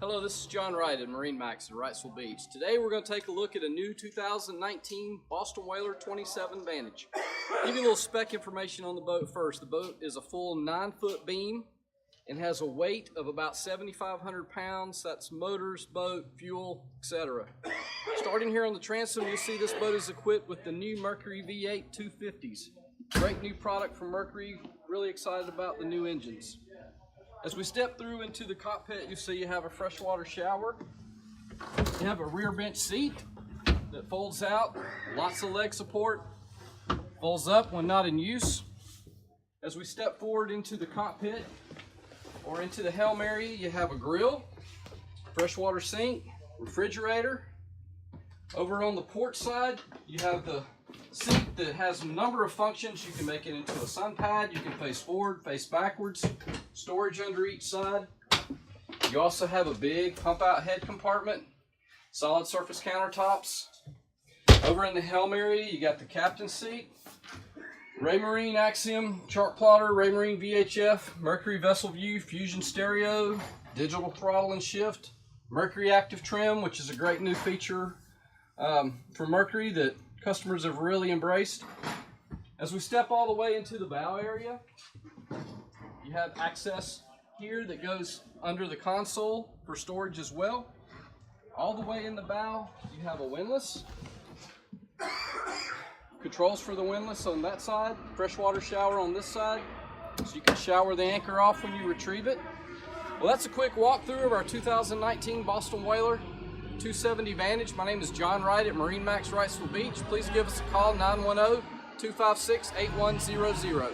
Hello, this is John Wright at MarineMax Wrightsville Beach. Today we're going to take a look at a new 2019 Boston Whaler 27 Vantage. Give you a little spec information on the boat first. The boat is a full 9-foot beam and has a weight of about 7,500 pounds. That's motors, boat, fuel, etc. Starting here on the transom, you'll see this boat is equipped with the new Mercury V8 250s. Great new product from Mercury. Really excited about the new engines. As we step through into the cockpit, you see you have a freshwater shower. You have a rear bench seat that folds out, lots of leg support, folds up when not in use. As we step forward into the cockpit or into the helm area, you have a grill, freshwater sink, refrigerator. Over on the port side, you have the seat that has a number of functions. You can make it into a sun pad, you can face forward, face backwards, storage under each side. You also have a big pump out head compartment, solid surface countertops. Over in the helm area, you got the captain's seat, Raymarine Axiom chart plotter, Raymarine VHF, Mercury vessel view, fusion stereo, digital throttle and shift, Mercury active trim, which is a great new feature from Mercury that customers have really embraced. As we step all the way into the bow area, you have access here that goes under the console for storage as well. All the way in the bow, you have a windlass. Controls for the windlass on that side, freshwater shower on this side, so you can shower the anchor off when you retrieve it. Well, that's a quick walkthrough of our 2019 Boston Whaler 270 Vantage. My name is John Wright at MarineMax Wrightsville Beach. Please give us a call, 910-256-8100.